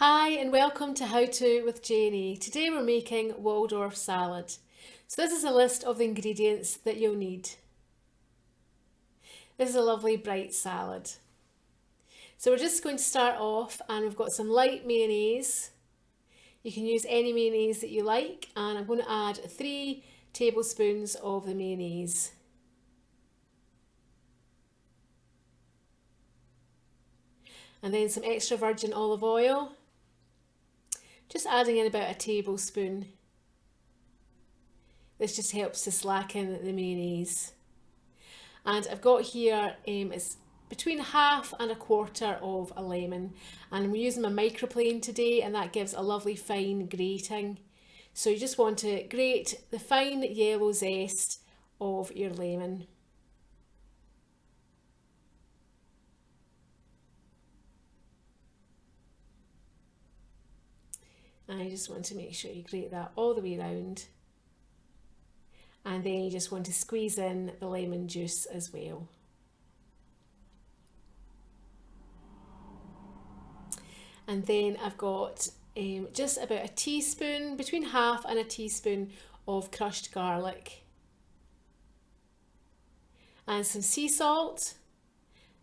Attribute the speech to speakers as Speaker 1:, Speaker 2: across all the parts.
Speaker 1: Hi and welcome to How To with Janie. Today we're making Waldorf salad. So this is a list of the ingredients that you'll need. This is a lovely bright salad. So we're just going to start off and we've got some light mayonnaise. You can use any mayonnaise that you like, and I'm going to add 3 tablespoons of the mayonnaise. And then some extra virgin olive oil. Just adding in about a tablespoon. This just helps to slacken the mayonnaise. And I've got here, it's between half and a quarter of a lemon. And I'm using my microplane today, and that gives a lovely fine grating. So you just want to grate the fine yellow zest of your lemon. And you just want to make sure you grate that all the way around. And then you just want to squeeze in the lemon juice as well. And then I've got just about a teaspoon, between half and a teaspoon of crushed garlic. And some sea salt.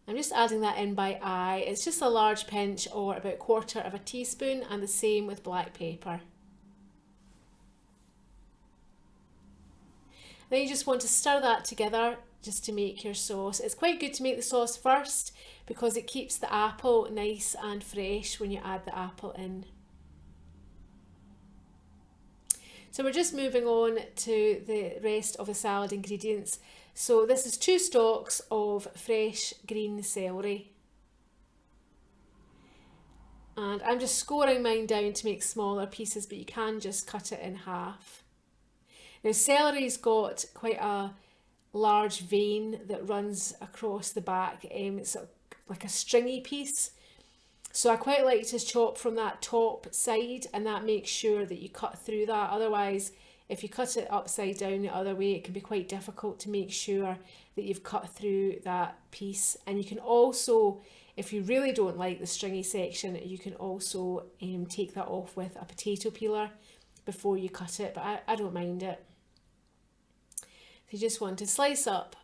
Speaker 1: I'm just adding that in by eye. It's just a large pinch or about a quarter of a teaspoon, and the same with black pepper. Then you just want to stir that together just to make your sauce. It's quite good to make the sauce first because it keeps the apple nice and fresh when you add the apple in. So we're just moving on to the rest of the salad ingredients. So this is 2 stalks of fresh green celery. And I'm just scoring mine down to make smaller pieces, but you can just cut it in half. Now celery's got quite a large vein that runs across the back. It's like a stringy piece. So I quite like to chop from that top side, and that makes sure that you cut through that. Otherwise, if you cut it upside down the other way, it can be quite difficult to make sure that you've cut through that piece. And you can also, if you really don't like the stringy section, you can also take that off with a potato peeler before you cut it, but I don't mind it. So you just want to slice up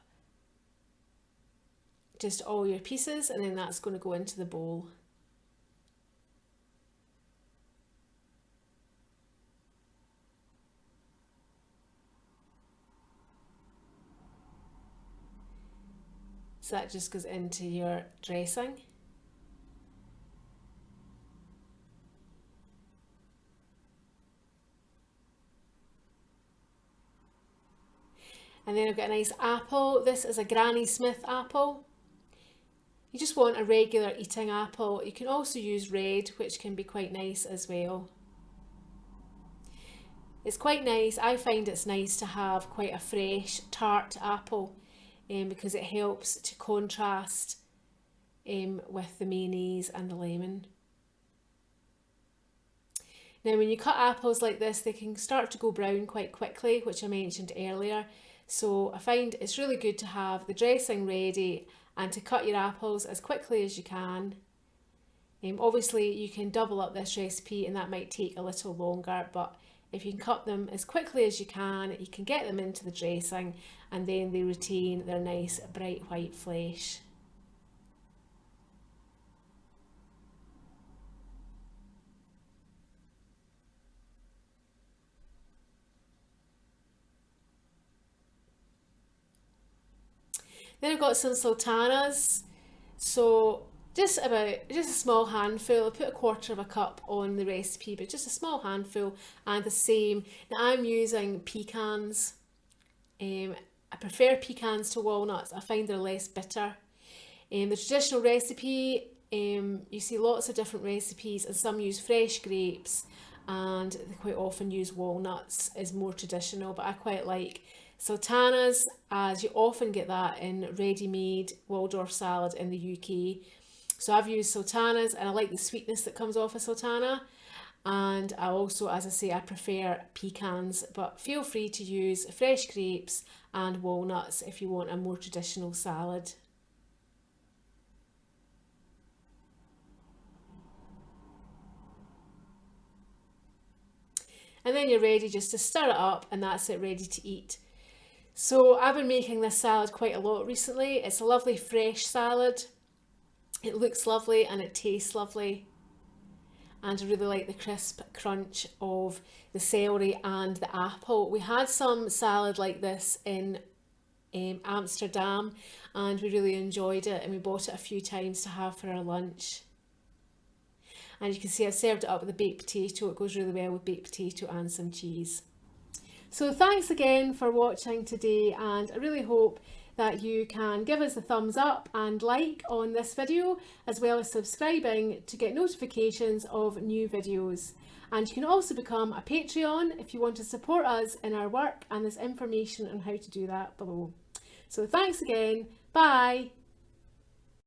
Speaker 1: just all your pieces, and then that's going to go into the bowl. So that just goes into your dressing. And then I've got a nice apple. This is a Granny Smith apple. You just want a regular eating apple. You can also use red, which can be quite nice as well. It's quite nice. I find it's nice to have quite a fresh, tart apple because it helps to contrast with the mayonnaise and the lemon. Now when you cut apples like this, they can start to go brown quite quickly, which I mentioned earlier. So I find it's really good to have the dressing ready and to cut your apples as quickly as you can. Obviously you can double up this recipe and that might take a little longer, but if you can cut them as quickly as you can get them into the dressing, and then they retain their nice bright white flesh. Then I've got some sultanas. So just a small handful. I put a quarter of a cup on the recipe, but just a small handful, and the same. Now I'm using pecans. I prefer pecans to walnuts. I find they're less bitter. The traditional recipe, you see lots of different recipes, and some use fresh grapes, and they quite often use walnuts as more traditional, but I quite like sultanas, as you often get that in ready-made Waldorf salad in the UK. So I've used sultanas, and I like the sweetness that comes off a sultana. And I also, as I say, I prefer pecans, but feel free to use fresh grapes and walnuts if you want a more traditional salad. and then you're ready just to stir it up, and that's it, ready to eat. So I've been making this salad quite a lot recently. It's a lovely fresh salad. It looks lovely and it tastes lovely. And I really like the crisp crunch of the celery and the apple. We had some salad like this in Amsterdam, and we really enjoyed it, and we bought it a few times to have for our lunch. And you can see I've served it up with a baked potato. It goes really well with baked potato and some cheese. So thanks again for watching today, and I really hope that you can give us a thumbs up and like on this video, as well as subscribing to get notifications of new videos. And you can also become a Patreon if you want to support us in our work, and there's information on how to do that below. So thanks again, bye!